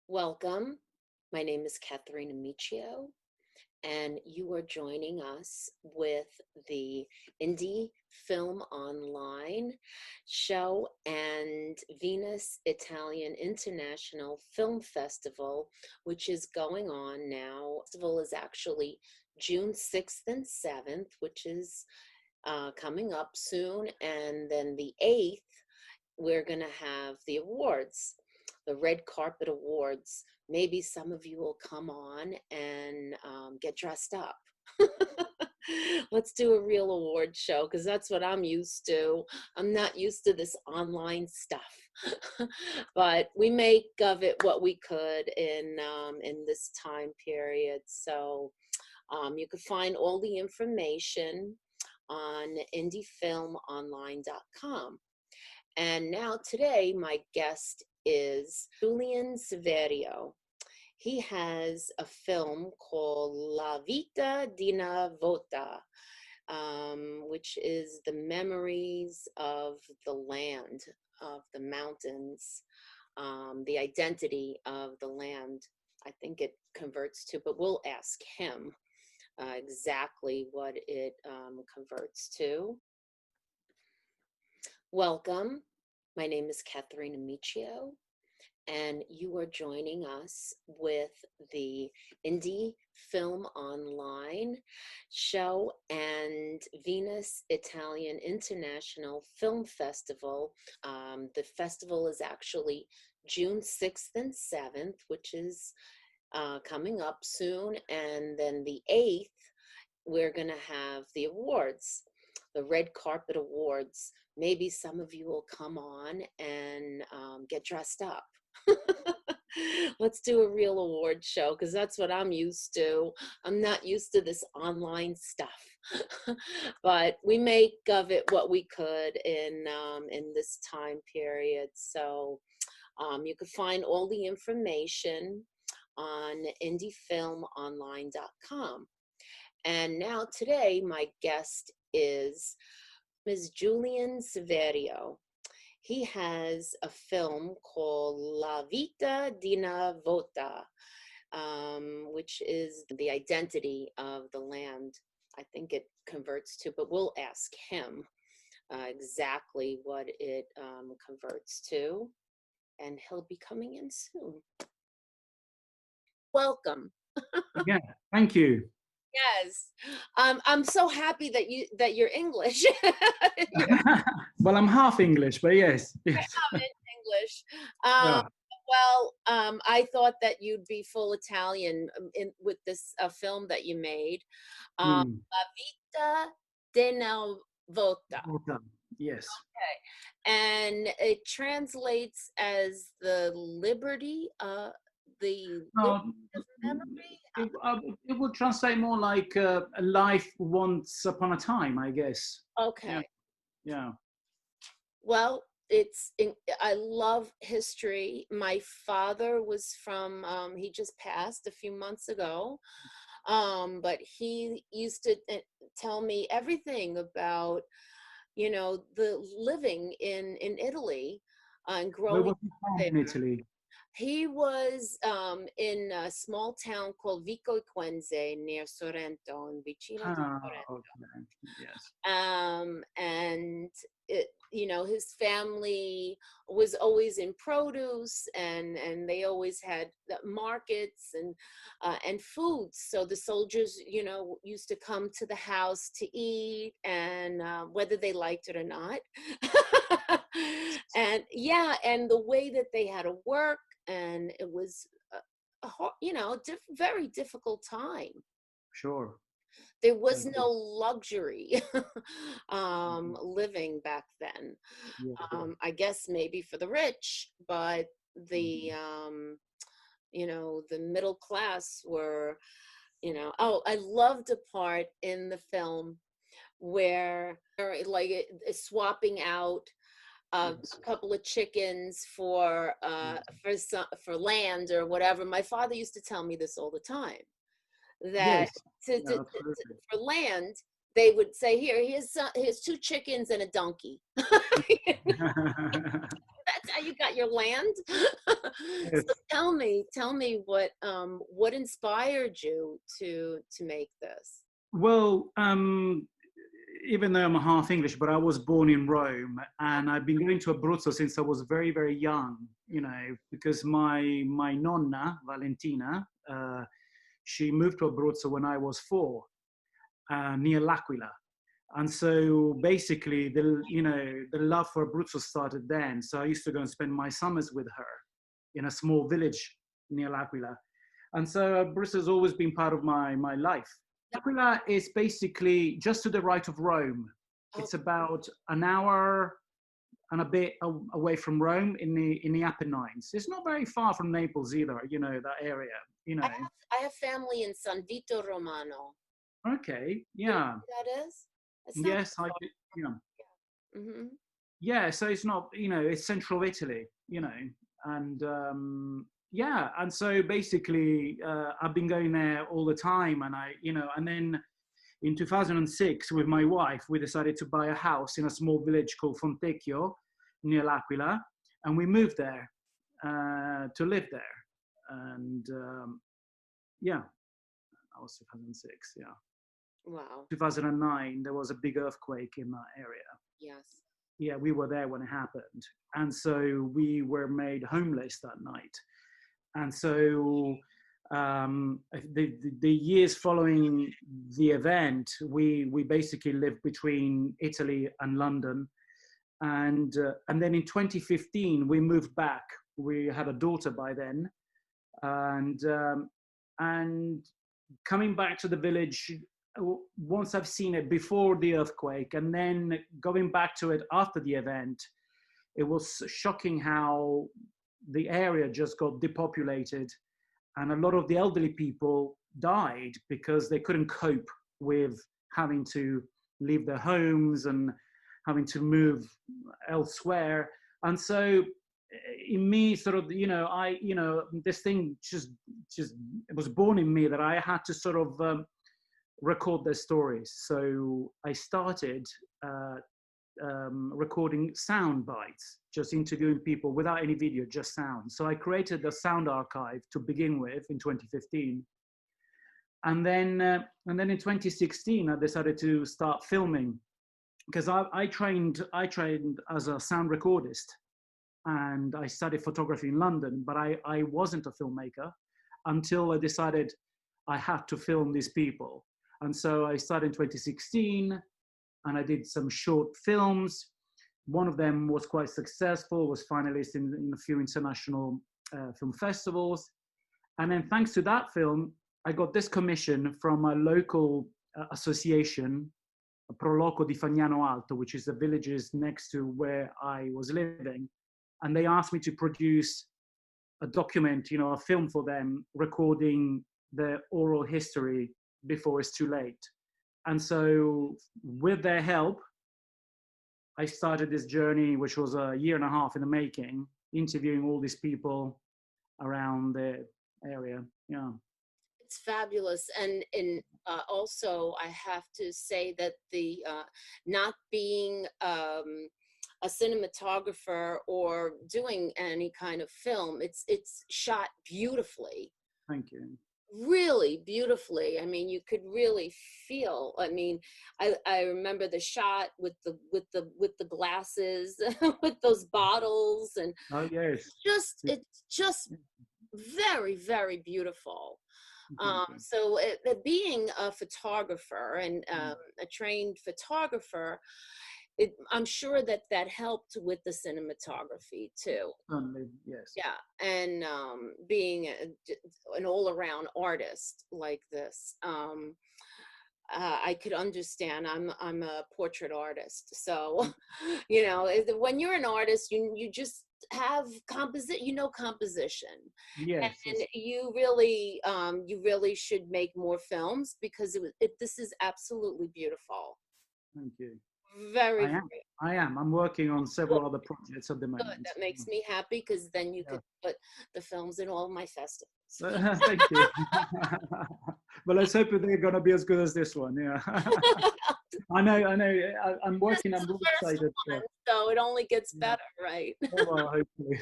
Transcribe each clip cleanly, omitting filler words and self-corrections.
Welcome. My name is Kathrina Miccio, and you are joining us with the Indie Film Online show and Venus Italian International Film Festival, which is going on now. The festival is actually June 6th and 7th, which is coming up soon, and then the 8th, we're going to have the awards, the red carpet awards. Maybe some of you will come on and get dressed up. Let's do a real award show because that's what I'm used to. I'm not used to this online stuff, but we make of it what we could in this time period. So you can find all the information on indiefilmonline.com. And now today, my guest is Julian Civiero. He has a film called La Vita di una Volta, which is the memories of the land, of the mountains, the identity of the land. I think it converts to, but we'll ask him exactly what it converts to. Welcome. My name is Kathrina Miccio, and you are joining us with the Indie Film Online show and Venus Italian International Film Festival. The festival is actually June 6th and 7th, which is coming up soon, and then the 8th, we're going to have the awards, the red carpet awards. Maybe some of you will come on and get dressed up. Let's do a real award show because that's what I'm used to. I'm not used to this online stuff, but we make of it what we could in this time period. So you can find all the information on indiefilmonline.com. And now today, my guest is Ms. Julian Civiero. He has a film called La Vita di una Volta, which is the identity of the land. I think it converts to, but we'll ask him exactly what it converts to, and he'll be coming in soon. Welcome. Yeah, thank you. Yes, I'm so happy that you're English. Well, I'm half English, but yes. I'm in English. Yeah. I thought that you'd be full Italian with this film that you made, La Vita di una Volta. Yes. Okay, and it translates as the liberty, the No, of memory. it would translate more like a life once upon a time, I guess. Okay. Yeah. Well, I love history. My father was from, he just passed a few months ago, but he used to tell me everything about, the living in Italy and Where growing was he up from in there. Italy? He was in a small town called Vico Equense near Sorrento, in vicino di Sorrento. Okay. Yes. And his family was always in produce, and they always had the markets and foods. So the soldiers, used to come to the house to eat, and whether they liked it or not. And and the way that they had to work, and it was very difficult time. Sure. There was no luxury living back then. Yeah. I guess maybe for the rich, but the the middle class were, I loved a part in the film where swapping out a couple of chickens for land or whatever. My father used to tell me this all the time, that Yes. for land they would say, here's 2 chickens and a donkey. That's Now you got your land. Yes. So tell me what inspired you to make this? Well, even though I'm half English, but I was born in Rome, and I've been going to Abruzzo since I was very, very young. You know, because my nonna Valentina, she moved to Abruzzo when I was 4, near L'Aquila. And so basically, the love for Abruzzo started then. So I used to go and spend my summers with her in a small village near L'Aquila. And so Abruzzo has always been part of my life. L'Aquila is basically just to the right of Rome. It's Okay. about an hour and a bit away from Rome in the Apennines. It's not very far from Naples either, you know, that area, you know. I have family in San Vito Romano. Okay, You know yeah. where that is? It's not Yes, I do, you know. far. Hmm. Yeah, so it's not, you know, it's central Italy, you know, and yeah, and so basically I've been going there all the time, and and then in 2006 with my wife, we decided to buy a house in a small village called Fontecchio near L'Aquila, and we moved there to live there, and yeah, that was 2006, yeah. Wow. 2009, there was a big earthquake in that area. Yes. Yeah, we were there when it happened. And so we were made homeless that night. And so the years following the event, we basically lived between Italy and London. And then in 2015, we moved back. We had a daughter by then. And coming back to the village, once I've seen it before the earthquake and then going back to it after the event, it was shocking how the area just got depopulated, and a lot of the elderly people died because they couldn't cope with having to leave their homes and having to move elsewhere. And so in me, sort of, this thing just it was born in me that I had to sort of record their stories. So I started recording sound bites, just interviewing people without any video, just sound. So I created a sound archive to begin with in 2015. And then in 2016, I decided to start filming, because I trained as a sound recordist, and I studied photography in London, but I wasn't a filmmaker until I decided I had to film these people. And so I started in 2016, and I did some short films. One of them was quite successful, was finalist in a few international film festivals. And then thanks to that film, I got this commission from a local association, Proloco di Fagnano Alto, which is the villages next to where I was living. And they asked me to produce a document, a film for them, recording the oral history before it's too late. And so with their help, I started this journey, which was a year and a half in the making, interviewing all these people around the area. Yeah. It's fabulous. And also I have to say that the not being a cinematographer or doing any kind of film, it's shot beautifully. Thank you. Really beautifully. I mean, you could really feel. I mean, I remember the shot with the glasses, with those bottles, and Oh yes. it's just very, very beautiful. Thank you. So being a photographer and a trained photographer, I'm sure that helped with the cinematography too. Certainly, yes. Yeah, and being an all-around artist like this, I could understand. I'm a portrait artist, so when you're an artist, you just have composition. Yes. And you really should make more films, because this is absolutely beautiful. Thank you. Very, I am. I'm working on several other projects at the good. moment. That makes me happy, because then you could put the films in all my festivals. Thank you. But let's hope they're going to be as good as this one. Yeah. I know. I'm This working. is I'm the really first excited. one, so it only gets Yeah. better, right? Oh, well, hopefully.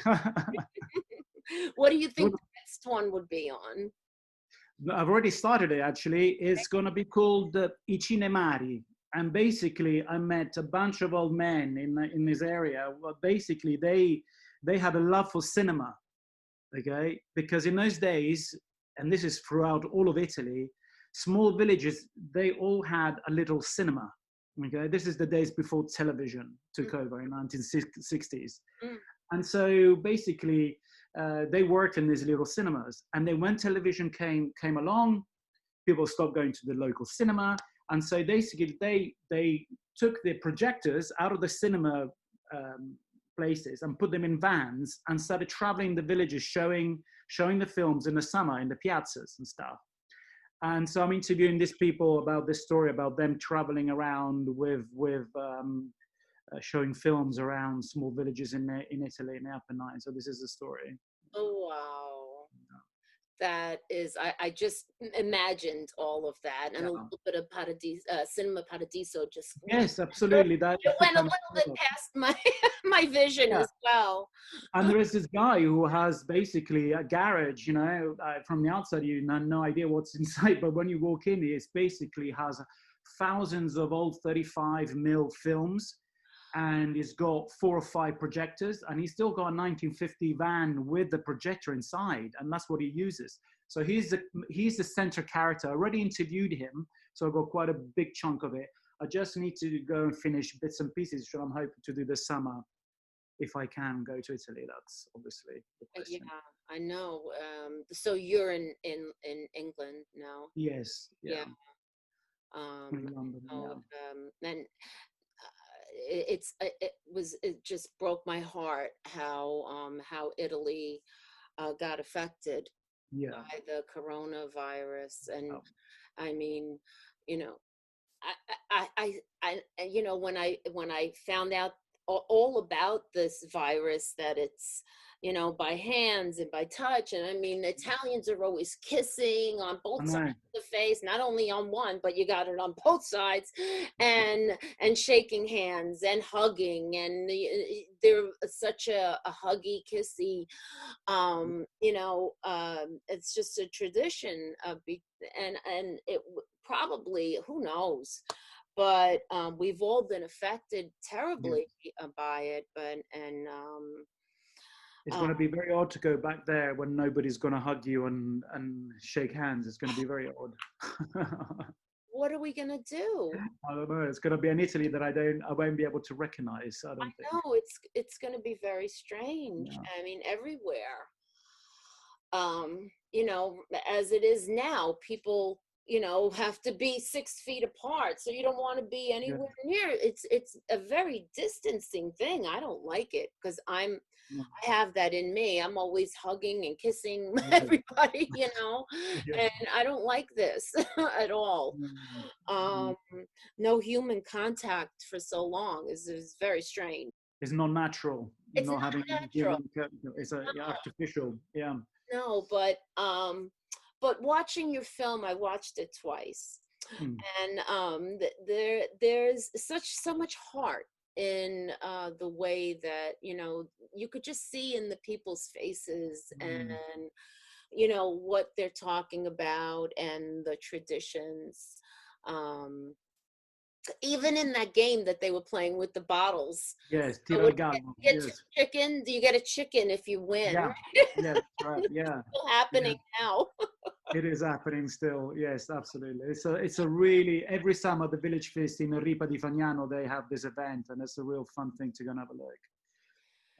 What do you think Well, the next one would be on? I've already started it actually. It's going to be called I Cinemari. And basically, I met a bunch of old men in this area. Well, basically, they had a love for cinema, okay? Because in those days, and this is throughout all of Italy, small villages, they all had a little cinema, okay? This is the days before television took over in 1960s. Mm. And so basically, they worked in these little cinemas. And then when television came along, people stopped going to the local cinema. And so basically, they took the projectors out of the cinema places and put them in vans and started traveling the villages, showing the films in the summer in the piazzas and stuff. And so I'm interviewing these people about this story about them traveling around with showing films around small villages in Italy in the Apennines. So this is the story. Oh, wow. That is, I just imagined all of that, and Yeah. a little bit of Cinema Paradiso just Yes, absolutely. it That's the went a kind little of bit past my my vision yeah. as well. And there is this guy who has basically a garage, you know, from the outside, you have no idea what's inside. But when you walk in, it basically has thousands of old 35 mil films. And he's got 4 or 5 projectors. And he's still got a 1950 van with the projector inside. And that's what he uses. So he's the center character. I already interviewed him. So I've got quite a big chunk of it. I just need to go and finish bits and pieces, which I'm hoping to do this summer. If I can go to Italy, that's obviously the Yeah, question. I know. So you're in England now. Yes, Yeah. yeah, in London, Oh, yeah, and it just broke my heart how Italy got affected yeah. by the coronavirus. And Oh, I mean, you know, you know, when I found out all about this virus, that it's, you know, by hands and by touch. And I mean, Italians are always kissing on I both sides know. of the face, not only on one, but you got it on both sides, and shaking hands and hugging, and they're such a huggy, kissy, you know, it's just a tradition of and it probably, who knows, but we've all been affected Yeah. terribly by it. But It's uh, going to be very odd to go back there when nobody's going to hug you and shake hands. It's going to be very odd. what are we gonna do? I don't know. It's going to be an Italy that I won't be able to recognize. I I don't think. know it's gonna be very strange. Yeah. I mean, everywhere. You know, as it is now, people, you know, have to be 6 feet apart, so you don't want to be Yeah. anywhere near. It's a very distancing thing. I don't like it because Yeah. I have that in me. I'm always hugging and kissing Yeah. everybody, you know, Yeah. and I don't like this at all. Mm. Um, no human contact for so long is very strange. It's not natural. It's Not not having natural. human. It's artificial. Yeah. No, but watching your film, I watched it twice, Mm. and there's so much heart in the way that, you know, you could just see in the people's faces, Mm. and you know what they're talking about and the traditions. Um, Even in that game that they were playing with the bottles. Yes, So what tiragano. do you get? Yes. Chicken? Do you get a chicken if you win? Yeah. Right? Yeah, that's right. Yeah. Still Yeah. happening now. It is happening still. Yes, absolutely. It's a really every summer the village feast in Ripa di Fagnano they have this event and it's a real fun thing to go and have a look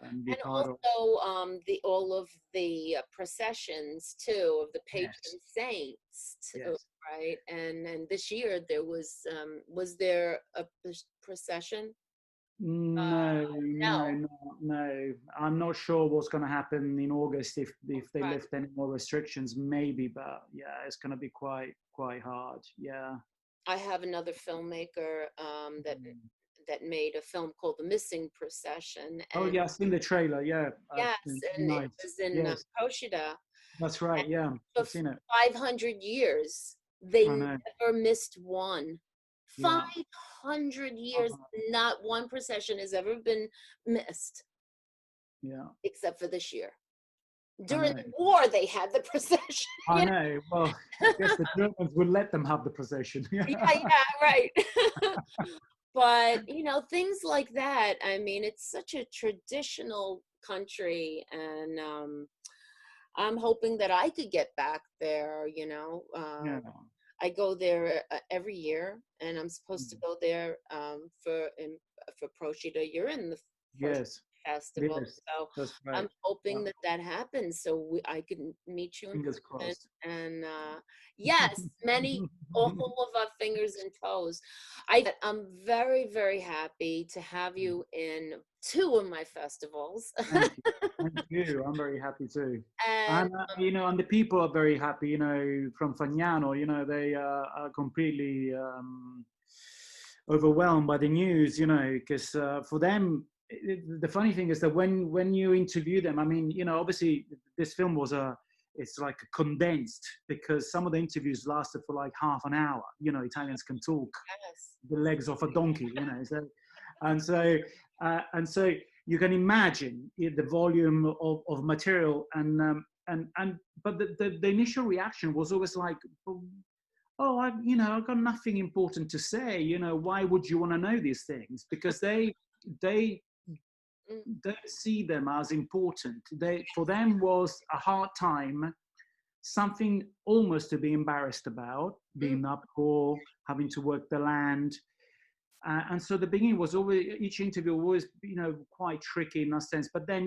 and be And part of. also the all of the processions too of the Yes. patron saints too, Yes. right? And this year there was there a procession? No, no, No, no, no. I'm not sure what's going to happen in August if they right. lift any more restrictions. Maybe, but yeah, it's going to be quite hard. Yeah. I have another filmmaker Mm. that made a film called The Missing Procession, Oh and yeah, I've seen the trailer. Yeah, yes, and it nice. was in Yes, Koshida. that's right. Yeah, For I've seen it. 500 years, they I know. never missed one Yeah. 500 years, Uh, not one procession has ever been missed, yeah. except for this year. I During know. the war, they had the procession. I You know? know. Well, I guess the Germans would let them have the procession. Yeah, yeah, right. But, things like that. I mean, it's such a traditional country, and I'm hoping that I could get back there. Yeah. I go there every year, and I'm supposed to Mm. go there for Proshida. You're in the first Yes. festival, Yes. so That's right. I'm hoping Yeah. that happens, so I can meet you in Fingers person. crossed. And yes, many, all of our fingers and toes. I'm very, very happy to have you in two of my festivals. Thank you. Thank you. I'm very happy too. And And, and the people are very happy, from Fagnano, they are completely overwhelmed by the news, because for them, the funny thing is that when you interview them, I mean, obviously this film it's like condensed because some of the interviews lasted for like half an hour. Italians can talk yes. the legs off a donkey, so, and so, and so you can imagine the volume of material but the initial reaction was always like, oh, I've got nothing important to say. Why would you want to know these things? Because they Mm, don't see them as important. For them was a hard time, something almost to be embarrassed about, mm, being up poor, having to work the land. And so the beginning was always, each interview was, quite tricky in that sense. But then,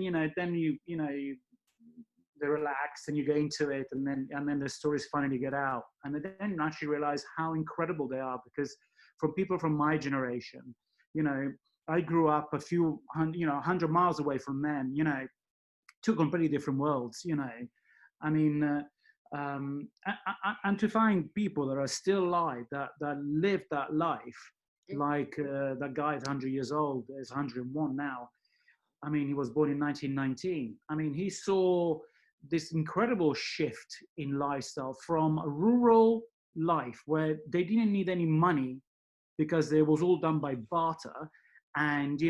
they relax and you get into it, and then the stories finally get out, and then you actually realize how incredible they are. Because from people from my generation, I grew up a few 100 miles away from them. Two completely different worlds. I mean. And to find people that are still alive, that live that life, mm. like that guy is 100 years old, is 101 now. I mean, he was born in 1919. I mean, he saw this incredible shift in lifestyle from a rural life where they didn't need any money because it was all done by barter. And,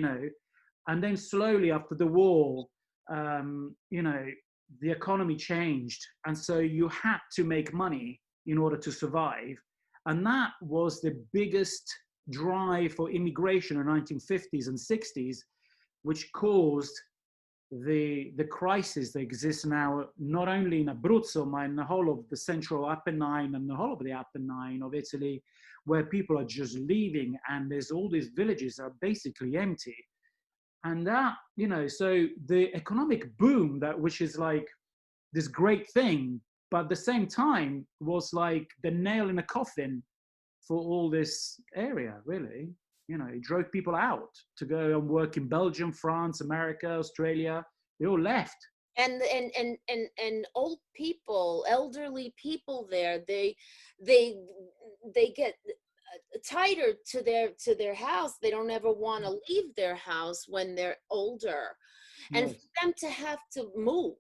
and then slowly after the war, the economy changed. And so you had to make money in order to survive. And that was the biggest drive for immigration in the 1950s and 60s, which caused the crisis that exists now, not only in Abruzzo, but in the whole of the central Apennine and the whole of the Apennine of Italy, where people are just leaving, and there's all these villages that are basically empty. And that, so the economic boom, which is like this great thing, but at the same time was like the nail in a coffin for all this area, really. It drove people out to go and work in Belgium, France, America, Australia. They all left. And old people, elderly people there, they get tighter to their house. They don't ever want to leave their house when they're older. And for Yes. them to have to move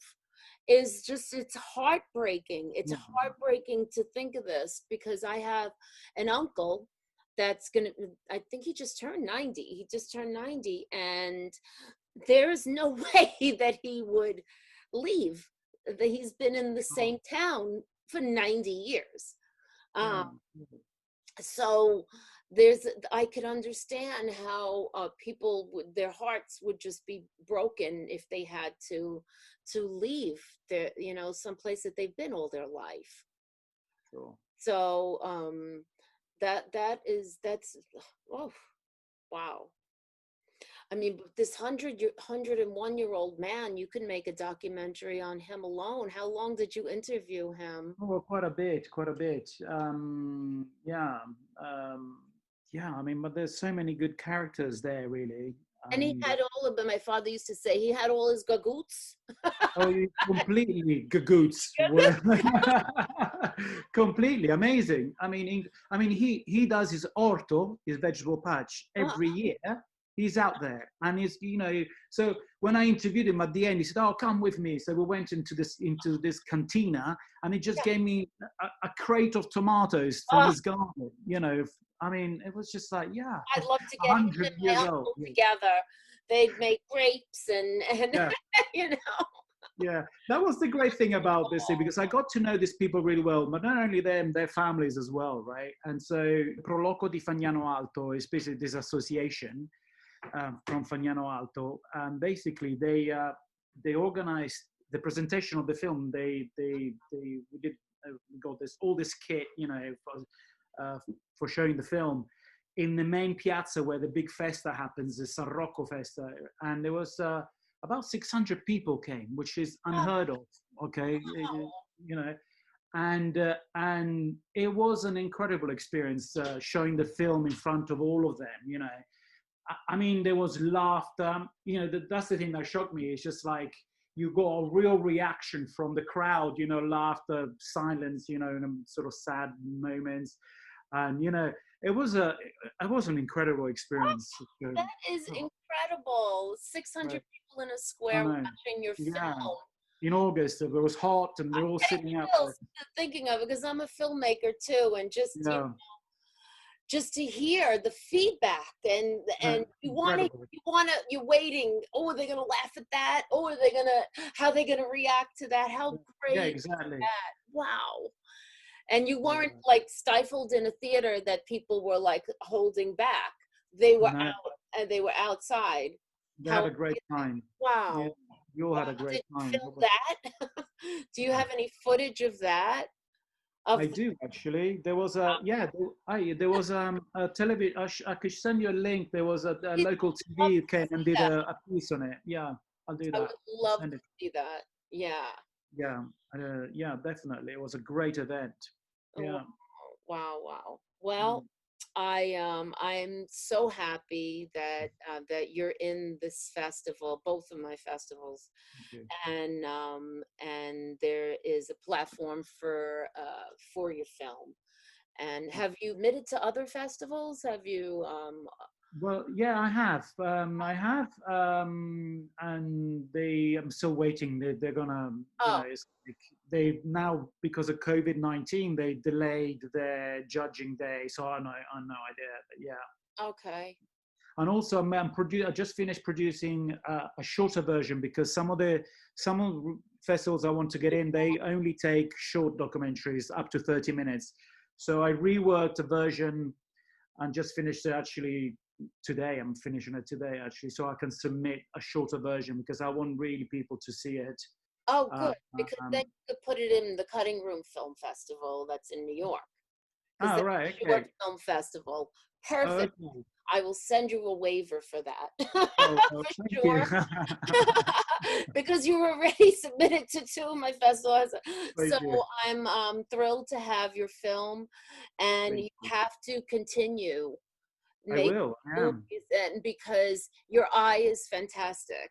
is just, it's heartbreaking. It's Yeah. heartbreaking to think of this, because I have an uncle that's gonna, I think he just turned 90. He just turned 90, and there's no way that he would leave. That he's been in the same town for 90 years. Yeah. Um, so there's, I could understand how people would, their hearts would just be broken if they had to leave their, someplace that they've been all their life. Sure. So that's, oh, wow. I mean, this 101-year-old man, you could make a documentary on him alone. How long did you interview him? Oh, well, quite a bit, quite a bit. Yeah, um, yeah. I mean, but there's so many good characters there, really. And he And had all of them. My father used to say he had all his gagoots. oh, you completely gagoots were completely amazing. He does his orto, his vegetable patch, every year. He's out there, and so when I interviewed him at the end, he said, "Oh, come with me." So we went into this cantina, and he just gave me a crate of tomatoes from his garden, I mean, it was just like, yeah, I'd love to get him 100 and my years old. uncle together. They'd make grapes and Yeah, you know. yeah. That was the great thing about this thing, because I got to know these people really well, but not only them, their families as well, right? And so Proloco di Fagnano Alto is basically this association from Fagnano Alto, and basically they organized the presentation of the film. We did we got this all this kit, you know, for showing the film in the main piazza where the big festa happens, the San Rocco Festa, and there was about 600 people came, which is unheard of. Okay, you know, and it was an incredible experience showing the film in front of all of them. You know, I mean, there was laughter. You know, that's the thing that shocked me. It's just like you got a real reaction from the crowd. You know, laughter, silence. You know, in sort of sad moments, and you know, it was an incredible experience. That is incredible. 600 Right. people in a I square know. watching your Yeah. film. In August, it was hot, and they're all Getting sitting out chills there. thinking of it because I'm a filmmaker too, and Yeah. just to hear the feedback and Incredible. you're waiting. Oh, are they gonna laugh at that? Oh, are they gonna how are they gonna react to that? How Yeah, great is exactly. that? Wow. And you Yeah. weren't like stifled in a theater that people were like holding back. They were No, out and they were outside. they had How a great time. Yeah, wow. you all Wow. had a great Did you time. film that? Do you have any footage of that? I Of the, do actually. There was a there was a television. I could send you a link. There was a I'd local love TV to came and see did that. a piece on it. Yeah, I'll do I that. would I'll love send to it. see that. Yeah. Yeah, yeah, definitely. It was a great event. Wow, Yeah. wow, wow. Mm, Well, I'm so happy that that you're in this festival, both of my festivals, thank you. and there is a platform for your film. And have you admitted to other festivals? Have you Well, yeah, I have. And I'm still waiting. They're gonna, you know, oh, it's like they now because of COVID-19, they delayed their judging day. So I no idea. But yeah, okay. and also I just finished producing a shorter version because some of the festivals I want to get in, they only take short documentaries up to 30 minutes. So I reworked a version and just finished it actually today. I'm finishing it today actually, so I can submit a shorter version because I want really people to see it. Oh, Uh, good, because then um, you could put it in the Cutting Room Film Festival that's in New York. Because oh, that's right, a short okay. film festival. Oh, Perfect. okay. I will send you a waiver for that. Oh, For thank you. sure. Because you were already submitted to two of my festivals. So Thank you. I'm thrilled to have your film, and Thank you you. have to continue I making will. I movies, am. and because your eye is fantastic.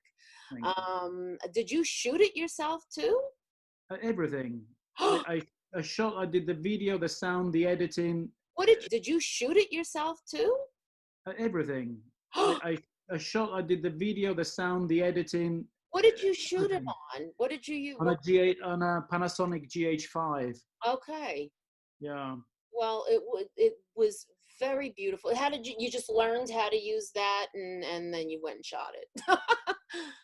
Thank you. Did you shoot it yourself too? Everything. I shot. I did the video, the sound, the editing, What did you shoot it yourself too? everything. I shot. I did the video, the sound, the editing, What did you shoot it everything on? What did you use? on a G8 on a Panasonic GH5. Okay. Yeah. Well, it was very beautiful. How did you just learned how to use that and then you went and shot it?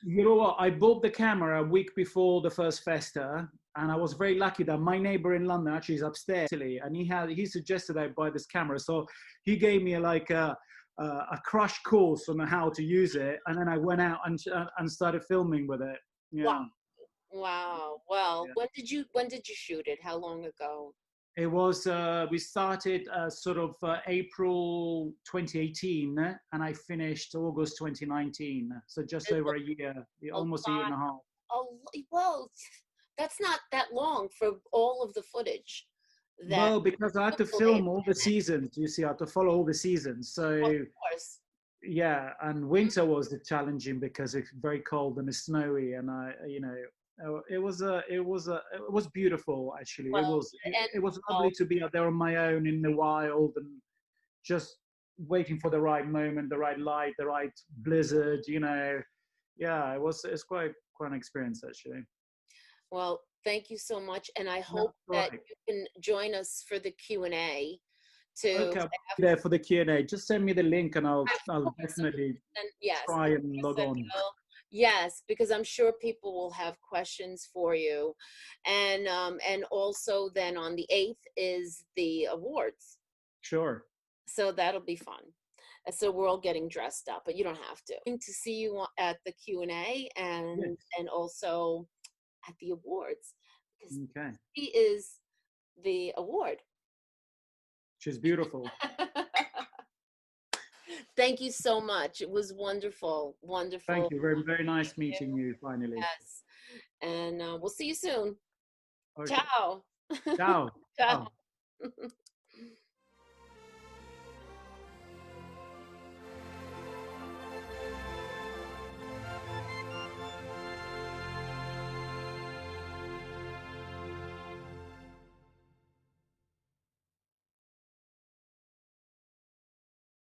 You know what? I bought the camera a week before the first festa, and I was very lucky that my neighbor in London actually is upstairs, and he suggested I buy this camera. So he gave me like a crash course on how to use it, and then I went out and started filming with it. Wow. Yeah. Wow. Well, Yeah. when did you shoot it? How long ago? It was we started sort of April 2018, and I finished August 2019. So just It's over a year, a almost a year and lot. a half. Well, that's not that long for all of the footage that Well, because I had to people made. film all the seasons, you see, I had to follow all the seasons. Of So course. yeah, and winter was the challenging because it's very cold and it's snowy, and it was beautiful actually. Well, and It was oh, lovely to be out there on my own in the wild and just waiting for the right moment, the right light, the right blizzard. Yeah, it's quite an experience actually. well, thank you so much, and I No, hope that right. you can join us for the Q&A to Okay, I'll be there for the Q&A. Just send me the link and I'll definitely and yes, try and log on. yes, because I'm sure people will have questions for you, and also then on the 8th is the awards, Sure. so that'll be fun. So we're all getting dressed up, but you don't have to see you at the Q&A Yes. and also at the awards, because Okay. he is the award. She's beautiful. Thank you so much. It was wonderful, Thank wonderful. you. Very, very nice meeting you finally. Yes, and we'll see you soon. Okay. Ciao. Ciao. Ciao. Ciao.